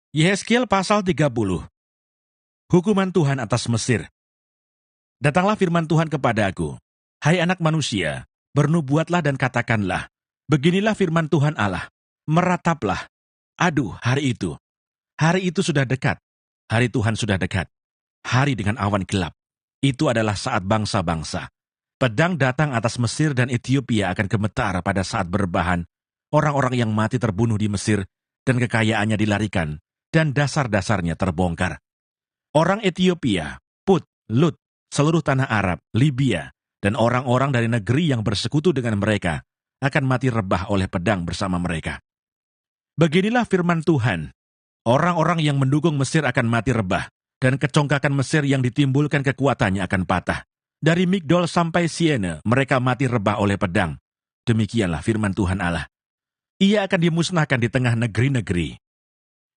Yehezkiel pasal 30. Hukuman Tuhan atas Mesir. Datanglah firman Tuhan kepadaku, hai anak manusia, bernubuatlah dan katakanlah, beginilah firman Tuhan Allah, merataplah. Aduh, hari itu sudah dekat, hari Tuhan sudah dekat, hari dengan awan gelap. Itu adalah saat bangsa-bangsa. Pedang datang atas Mesir dan Ethiopia akan gemetar pada saat berbahan, orang-orang yang mati terbunuh di Mesir, dan kekayaannya dilarikan, dan dasar-dasarnya terbongkar. Orang Ethiopia, Put, Lut, seluruh tanah Arab, Libya, dan orang-orang dari negeri yang bersekutu dengan mereka akan mati rebah oleh pedang bersama mereka. Beginilah firman Tuhan, orang-orang yang mendukung Mesir akan mati rebah, dan kecongkakan Mesir yang ditimbulkan kekuatannya akan patah. Dari Migdol sampai Siene, mereka mati rebah oleh pedang. Demikianlah firman Tuhan Allah. Ia akan dimusnahkan di tengah negeri-negeri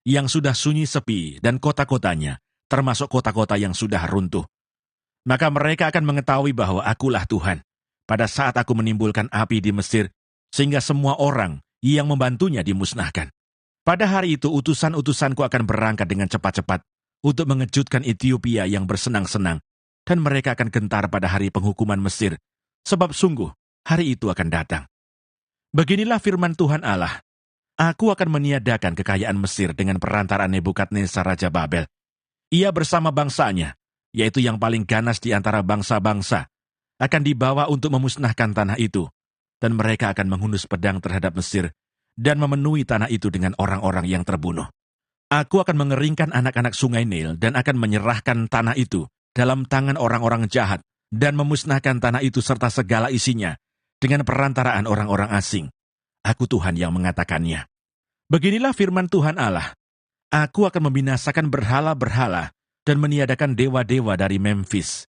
yang sudah sunyi sepi dan kota-kotanya, termasuk kota-kota yang sudah runtuh. Maka mereka akan mengetahui bahwa akulah Tuhan, pada saat aku menimbulkan api di Mesir, sehingga semua orang yang membantunya dimusnahkan. Pada hari itu utusan-utusanku akan berangkat dengan cepat-cepat untuk mengejutkan Ethiopia yang bersenang-senang, dan mereka akan gentar pada hari penghukuman Mesir, sebab sungguh hari itu akan datang. Beginilah firman Tuhan Allah, aku akan meniadakan kekayaan Mesir dengan perantaraan Nebukadnezar Raja Babel. Ia bersama bangsanya, yaitu yang paling ganas di antara bangsa-bangsa, akan dibawa untuk memusnahkan tanah itu, dan mereka akan menghunus pedang terhadap Mesir, dan memenuhi tanah itu dengan orang-orang yang terbunuh. Aku akan mengeringkan anak-anak sungai Nil, dan akan menyerahkan tanah itu dalam tangan orang-orang jahat, dan memusnahkan tanah itu serta segala isinya, dengan perantaraan orang-orang asing. Aku Tuhan yang mengatakannya. Beginilah firman Tuhan Allah, aku akan membinasakan berhala-berhala dan meniadakan dewa-dewa dari Memphis.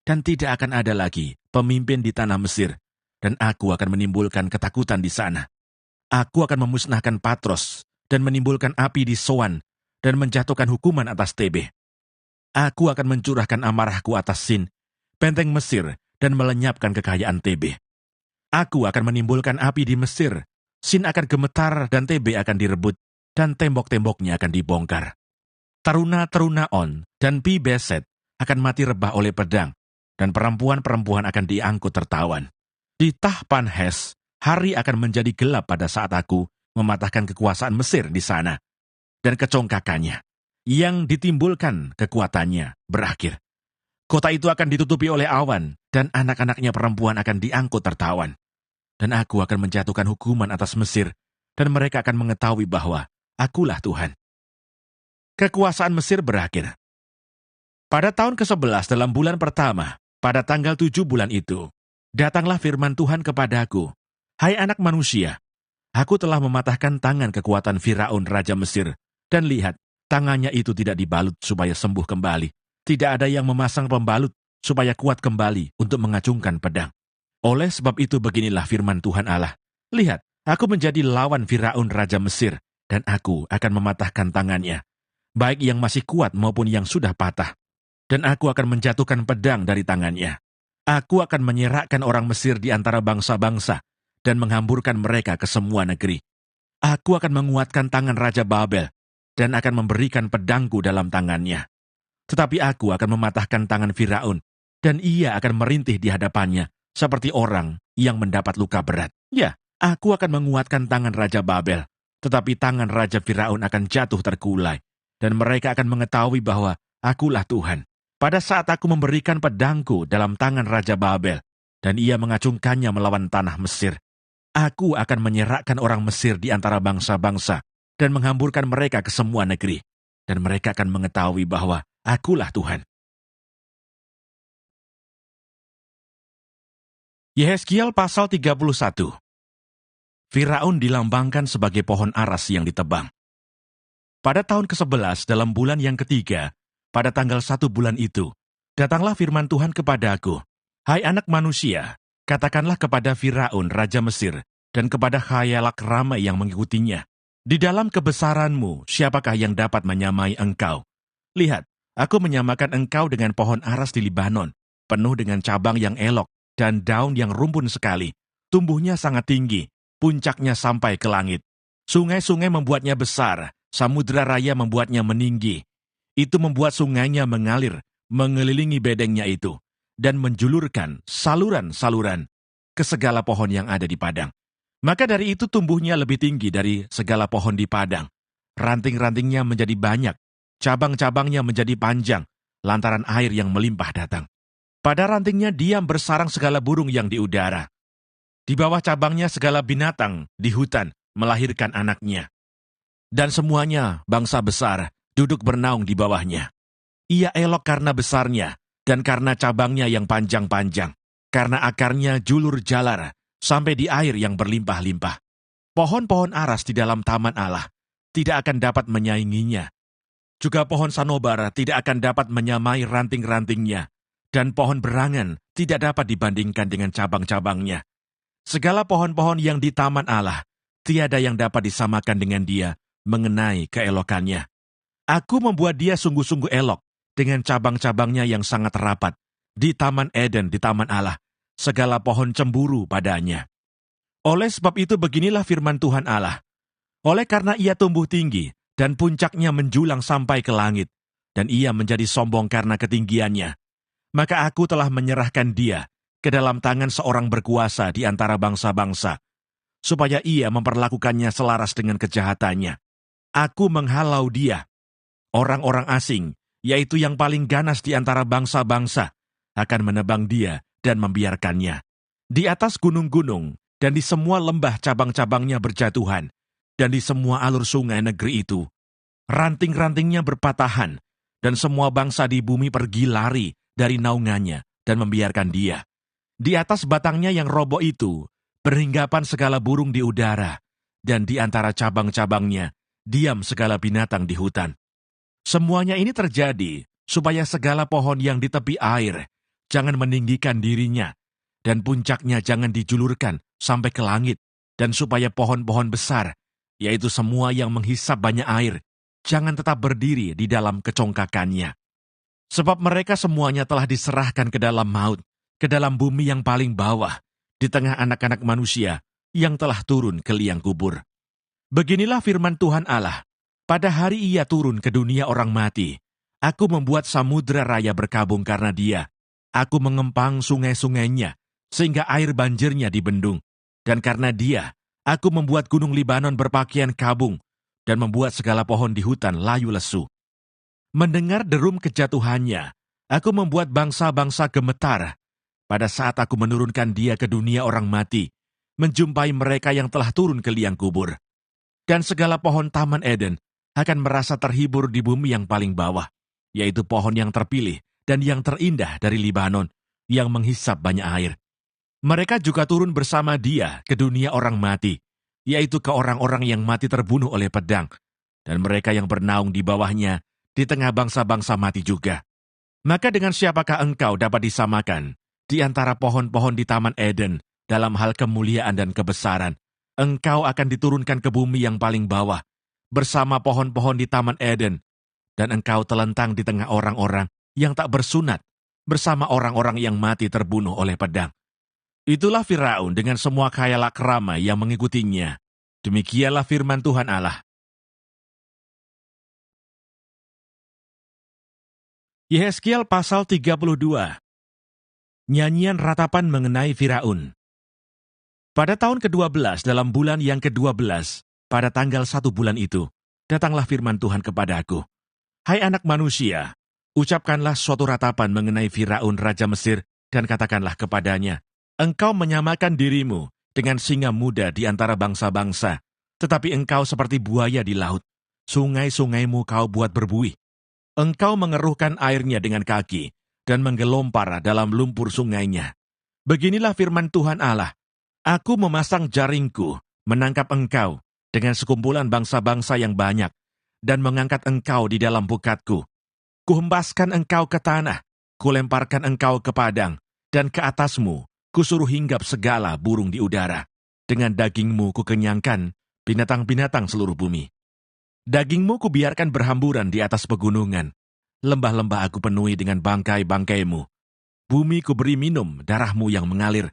Dan tidak akan ada lagi pemimpin di tanah Mesir, dan aku akan menimbulkan ketakutan di sana. Aku akan memusnahkan Patros dan menimbulkan api di Soan dan menjatuhkan hukuman atas Tebe. Aku akan mencurahkan amarahku atas Sin, benteng Mesir, dan melenyapkan kekayaan Tebe. Aku akan menimbulkan api di Mesir, Sin akan gemetar dan Tebe akan direbut, dan tembok-temboknya akan dibongkar. Taruna-taruna On dan Pi Beset akan mati rebah oleh pedang, dan perempuan-perempuan akan diangkut tertawan. Di Tahpanhes, hari akan menjadi gelap pada saat aku mematahkan kekuasaan Mesir di sana, dan kecongkakannya, yang ditimbulkan kekuatannya, berakhir. Kota itu akan ditutupi oleh awan, dan anak-anaknya perempuan akan diangkut tertawan. Dan aku akan menjatuhkan hukuman atas Mesir, dan mereka akan mengetahui bahwa akulah Tuhan. Kekuasaan Mesir berakhir. Pada tahun ke-11 dalam bulan pertama, pada tanggal 7 bulan itu, datanglah firman Tuhan kepadaku, hai anak manusia, aku telah mematahkan tangan kekuatan Firaun Raja Mesir, dan lihat, tangannya itu tidak dibalut supaya sembuh kembali. Tidak ada yang memasang pembalut supaya kuat kembali untuk mengacungkan pedang. Oleh sebab itu beginilah firman Tuhan Allah. Lihat, aku menjadi lawan Firaun Raja Mesir, dan aku akan mematahkan tangannya, baik yang masih kuat maupun yang sudah patah. Dan aku akan menjatuhkan pedang dari tangannya. Aku akan menyerahkan orang Mesir di antara bangsa-bangsa, dan menghamburkan mereka ke semua negeri. Aku akan menguatkan tangan Raja Babel, dan akan memberikan pedangku dalam tangannya. Tetapi aku akan mematahkan tangan Firaun, dan ia akan merintih di hadapannya, seperti orang yang mendapat luka berat. Ya, aku akan menguatkan tangan Raja Babel, tetapi tangan Raja Firaun akan jatuh terkulai, dan mereka akan mengetahui bahwa akulah Tuhan. Pada saat aku memberikan pedangku dalam tangan Raja Babel, dan ia mengacungkannya melawan tanah Mesir, aku akan menyerahkan orang Mesir di antara bangsa-bangsa, dan menghamburkan mereka ke semua negeri, dan mereka akan mengetahui bahwa akulah Tuhan. Yehezkiel pasal 31. Firaun dilambangkan sebagai pohon aras yang ditebang. Pada tahun ke-11 dalam bulan yang ketiga, pada tanggal 1 bulan itu, datanglah firman Tuhan kepadaku, hai anak manusia, katakanlah kepada Firaun Raja Mesir, dan kepada khayalak ramai yang mengikutinya, di dalam kebesaranmu, siapakah yang dapat menyamai engkau? Lihat, aku menyamakan engkau dengan pohon aras di Libanon, penuh dengan cabang yang elok, dan daun yang rumpun sekali. Tumbuhnya sangat tinggi, puncaknya sampai ke langit. Sungai-sungai membuatnya besar, Samudra Raya membuatnya meninggi. Itu membuat sungainya mengalir, mengelilingi bedengnya itu, dan menjulurkan saluran-saluran ke segala pohon yang ada di padang. Maka dari itu tumbuhnya lebih tinggi dari segala pohon di padang. Ranting-rantingnya menjadi banyak, cabang-cabangnya menjadi panjang, lantaran air yang melimpah datang. Pada rantingnya diam bersarang segala burung yang di udara. Di bawah cabangnya segala binatang di hutan melahirkan anaknya. Dan semuanya bangsa besar duduk bernaung di bawahnya. Ia elok karena besarnya dan karena cabangnya yang panjang-panjang, karena akarnya julur jalar sampai di air yang berlimpah-limpah. Pohon-pohon aras di dalam taman Allah tidak akan dapat menyainginya. Juga pohon sanobara tidak akan dapat menyamai ranting-rantingnya, dan pohon berangan tidak dapat dibandingkan dengan cabang-cabangnya. Segala pohon-pohon yang di taman Allah, tiada yang dapat disamakan dengan dia mengenai keelokannya. Aku membuat dia sungguh-sungguh elok dengan cabang-cabangnya yang sangat rapat. Di Taman Eden, di Taman Allah, segala pohon cemburu padanya. Oleh sebab itu beginilah firman Tuhan Allah. Oleh karena ia tumbuh tinggi, dan puncaknya menjulang sampai ke langit, dan ia menjadi sombong karena ketinggiannya, maka aku telah menyerahkan dia ke dalam tangan seorang berkuasa di antara bangsa-bangsa, supaya ia memperlakukannya selaras dengan kejahatannya. Aku menghalau dia. Orang-orang asing, yaitu yang paling ganas di antara bangsa-bangsa, akan menebang dia dan membiarkannya. Di atas gunung-gunung dan di semua lembah cabang-cabangnya berjatuhan, dan di semua alur sungai negeri itu, ranting-rantingnya berpatahan, dan semua bangsa di bumi pergi lari dari naungannya dan membiarkan dia. Di atas batangnya yang roboh itu, berhinggapan segala burung di udara, dan di antara cabang-cabangnya, diam segala binatang di hutan. Semuanya ini terjadi, supaya segala pohon yang di tepi air, jangan meninggikan dirinya, dan puncaknya jangan dijulurkan sampai ke langit, dan supaya pohon-pohon besar, yaitu semua yang menghisap banyak air, jangan tetap berdiri di dalam kecongkakannya. Sebab mereka semuanya telah diserahkan ke dalam maut, ke dalam bumi yang paling bawah, di tengah anak-anak manusia yang telah turun ke liang kubur. Beginilah firman Tuhan Allah, pada hari ia turun ke dunia orang mati, aku membuat samudra raya berkabung karena dia, aku mengempang sungai-sungainya, sehingga air banjirnya dibendung, dan karena dia, aku membuat gunung Libanon berpakaian kabung, dan membuat segala pohon di hutan layu lesu. Mendengar derum kejatuhannya, aku membuat bangsa-bangsa gemetar, pada saat aku menurunkan dia ke dunia orang mati, menjumpai mereka yang telah turun ke liang kubur. Dan segala pohon Taman Eden akan merasa terhibur di bumi yang paling bawah, yaitu pohon yang terpilih dan yang terindah dari Libanon, yang menghisap banyak air. Mereka juga turun bersama dia ke dunia orang mati, yaitu ke orang-orang yang mati terbunuh oleh pedang, dan mereka yang bernaung di bawahnya, di tengah bangsa-bangsa mati juga. Maka dengan siapakah engkau dapat disamakan di antara pohon-pohon di Taman Eden dalam hal kemuliaan dan kebesaran? Engkau akan diturunkan ke bumi yang paling bawah, bersama pohon-pohon di Taman Eden, dan engkau telentang di tengah orang-orang yang tak bersunat, bersama orang-orang yang mati terbunuh oleh pedang. Itulah Firaun dengan semua khayalak ramai yang mengikutinya. Demikianlah firman Tuhan Allah. Yehezkiel pasal 32. Nyanyian ratapan mengenai Firaun. Pada tahun ke-12 dalam bulan yang ke-12, pada tanggal 1 bulan itu, datanglah firman Tuhan kepadaku. Hai anak manusia, ucapkanlah suatu ratapan mengenai Firaun Raja Mesir, dan katakanlah kepadanya, engkau menyamakan dirimu dengan singa muda di antara bangsa-bangsa, tetapi engkau seperti buaya di laut, sungai-sungaimu kau buat berbuih. Engkau mengeruhkan airnya dengan kaki, dan menggelompar dalam lumpur sungainya. Beginilah firman Tuhan Allah, aku memasang jaringku, menangkap engkau, dengan sekumpulan bangsa-bangsa yang banyak, dan mengangkat engkau di dalam bukatku. Kuhempaskan engkau ke tanah, kulemparkan engkau ke padang, dan ke atasmu, kusuruh hinggap segala burung di udara. Dengan dagingmu kukenyangkan binatang-binatang seluruh bumi. Dagingmu kubiarkan berhamburan di atas pegunungan. Lembah-lembah aku penuhi dengan bangkai-bangkaimu. Bumi kuberi minum darahmu yang mengalir.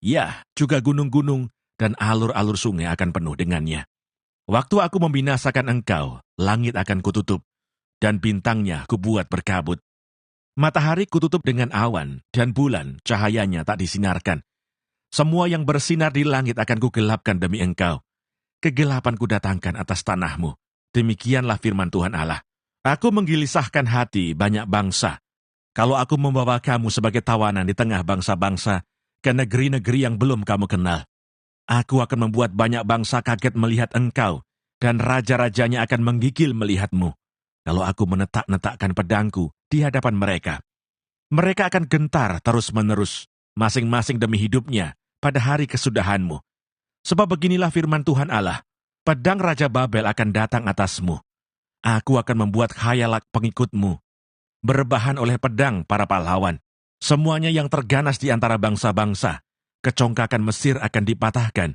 Ya, juga gunung-gunung dan alur-alur sungai akan penuh dengannya. Waktu aku membinasakan engkau, langit akan kututup, dan bintangnya kubuat berkabut. Matahari kututup dengan awan, dan bulan cahayanya tak disinarkan. Semua yang bersinar di langit akan kugelapkan demi engkau. Kegelapan kudatangkan atas tanahmu. Demikianlah firman Tuhan Allah. Aku menggelisahkan hati banyak bangsa. Kalau aku membawa kamu sebagai tawanan di tengah bangsa-bangsa, ke negeri-negeri yang belum kamu kenal. Aku akan membuat banyak bangsa kaget melihat engkau, dan raja-rajanya akan menggigil melihatmu. Kalau aku menetak-netakkan pedangku di hadapan mereka, mereka akan gentar terus-menerus, masing-masing demi hidupnya, pada hari kesudahanmu. Sebab beginilah firman Tuhan Allah, pedang Raja Babel akan datang atasmu. Aku akan membuat khayalak pengikutmu, berbahan oleh pedang para pahlawan. Semuanya yang terganas di antara bangsa-bangsa, kecongkakan Mesir akan dipatahkan,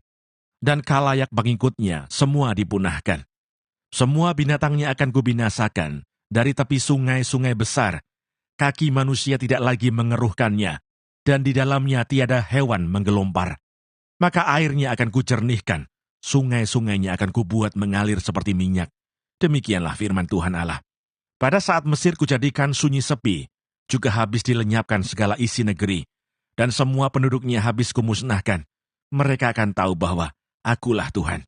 dan khalayak pengikutnya semua dipunahkan. Semua binatangnya akan kubinasakan, dari tepi sungai-sungai besar. Kaki manusia tidak lagi mengeruhkannya, dan di dalamnya tiada hewan menggelompar. Maka airnya akan kucernihkan, sungai-sungainya akan kubuat mengalir seperti minyak. Demikianlah firman Tuhan Allah. Pada saat Mesir kujadikan sunyi sepi, juga habis dilenyapkan segala isi negeri, dan semua penduduknya habis kumusnahkan. Mereka akan tahu bahwa akulah Tuhan.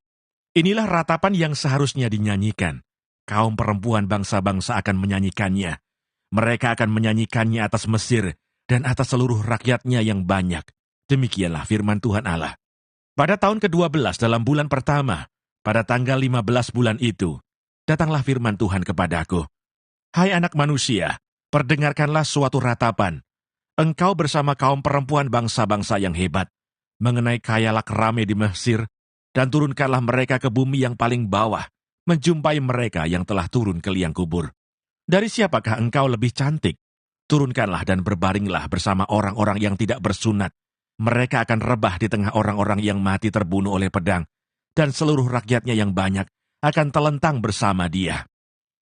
Inilah ratapan yang seharusnya dinyanyikan. Kaum perempuan bangsa-bangsa akan menyanyikannya. Mereka akan menyanyikannya atas Mesir dan atas seluruh rakyatnya yang banyak. Demikianlah firman Tuhan Allah. Pada tahun ke-12 dalam bulan pertama, pada tanggal 15 bulan itu, datanglah firman Tuhan kepadaku. Hai anak manusia, perdengarkanlah suatu ratapan. Engkau bersama kaum perempuan bangsa-bangsa yang hebat, mengenai khayalak rame di Mesir, dan turunkanlah mereka ke bumi yang paling bawah, menjumpai mereka yang telah turun ke liang kubur. Dari siapakah engkau lebih cantik? Turunkanlah dan berbaringlah bersama orang-orang yang tidak bersunat. Mereka akan rebah di tengah orang-orang yang mati terbunuh oleh pedang, dan seluruh rakyatnya yang banyak akan telentang bersama dia.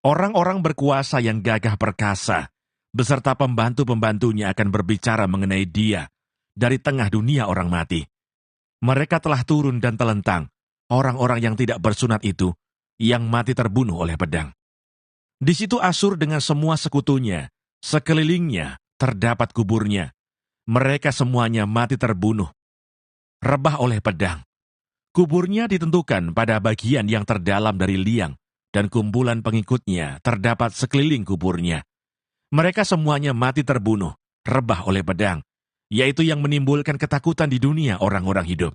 Orang-orang berkuasa yang gagah perkasa, beserta pembantu-pembantunya akan berbicara mengenai dia dari tengah dunia orang mati. Mereka telah turun dan telentang, orang-orang yang tidak bersunat itu, yang mati terbunuh oleh pedang. Di situ Asyur dengan semua sekutunya, sekelilingnya terdapat kuburnya. Mereka semuanya mati terbunuh, rebah oleh pedang. Kuburnya ditentukan pada bagian yang terdalam dari liang, dan kumpulan pengikutnya terdapat sekeliling kuburnya. Mereka semuanya mati terbunuh, rebah oleh pedang, yaitu yang menimbulkan ketakutan di dunia orang-orang hidup.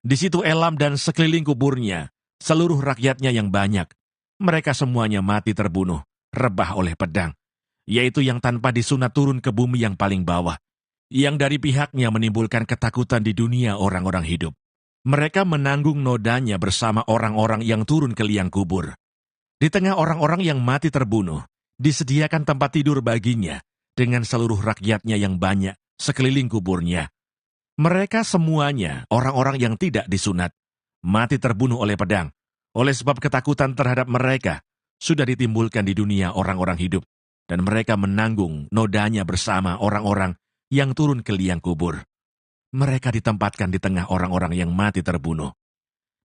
Di situ Elam dan sekeliling kuburnya, seluruh rakyatnya yang banyak, mereka semuanya mati terbunuh, rebah oleh pedang, yaitu yang tanpa disunat turun ke bumi yang paling bawah, yang dari pihaknya menimbulkan ketakutan di dunia orang-orang hidup. Mereka menanggung nodanya bersama orang-orang yang turun ke liang kubur. Di tengah orang-orang yang mati terbunuh, disediakan tempat tidur baginya, dengan seluruh rakyatnya yang banyak, sekeliling kuburnya. Mereka semuanya orang-orang yang tidak disunat, mati terbunuh oleh pedang, oleh sebab ketakutan terhadap mereka sudah ditimbulkan di dunia orang-orang hidup, dan mereka menanggung nodanya bersama orang-orang yang turun ke liang kubur. Mereka ditempatkan di tengah orang-orang yang mati terbunuh.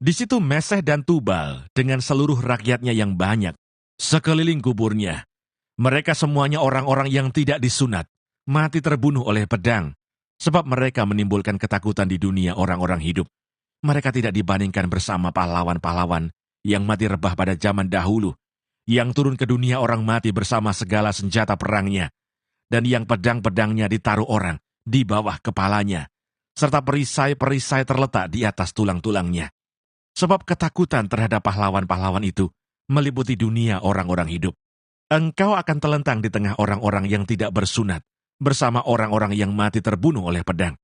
Di situ Meseh dan Tubal dengan seluruh rakyatnya yang banyak, sekeliling kuburnya. Mereka semuanya orang-orang yang tidak disunat, mati terbunuh oleh pedang, sebab mereka menimbulkan ketakutan di dunia orang-orang hidup. Mereka tidak dibandingkan bersama pahlawan-pahlawan yang mati rebah pada zaman dahulu, yang turun ke dunia orang mati bersama segala senjata perangnya, dan yang pedang-pedangnya ditaruh orang di bawah kepalanya, serta perisai-perisai terletak di atas tulang-tulangnya. Sebab ketakutan terhadap pahlawan-pahlawan itu meliputi dunia orang-orang hidup. Engkau akan telentang di tengah orang-orang yang tidak bersunat, bersama orang-orang yang mati terbunuh oleh pedang.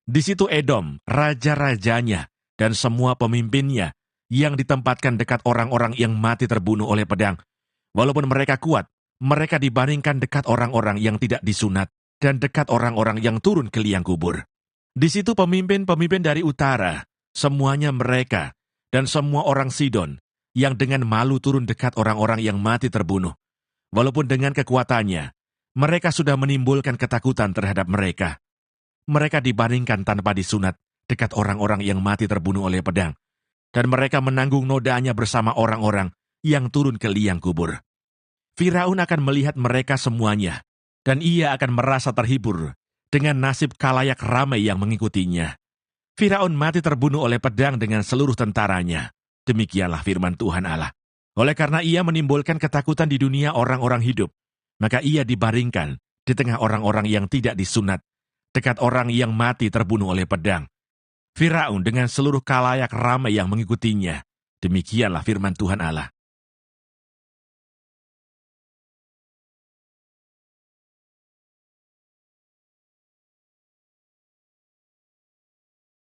Di situ Edom, raja-rajanya, dan semua pemimpinnya, yang ditempatkan dekat orang-orang yang mati terbunuh oleh pedang. Walaupun mereka kuat, mereka dibandingkan dekat orang-orang yang tidak disunat, dan dekat orang-orang yang turun ke liang kubur. Di situ pemimpin-pemimpin dari utara, semuanya mereka, dan semua orang Sidon, yang dengan malu turun dekat orang-orang yang mati terbunuh. Walaupun dengan kekuatannya, mereka sudah menimbulkan ketakutan terhadap mereka. Mereka dibandingkan tanpa disunat dekat orang-orang yang mati terbunuh oleh pedang. dan mereka menanggung nodaannya bersama orang-orang yang turun ke liang kubur. Firaun akan melihat mereka semuanya, dan ia akan merasa terhibur dengan nasib khalayak ramai yang mengikutinya. Firaun mati terbunuh oleh pedang dengan seluruh tentaranya. Demikianlah firman Tuhan Allah. Oleh karena ia menimbulkan ketakutan di dunia orang-orang hidup, maka ia dibaringkan di tengah orang-orang yang tidak disunat, dekat orang yang mati terbunuh oleh pedang. Firaun dengan seluruh khalayak ramai yang mengikutinya. Demikianlah firman Tuhan Allah.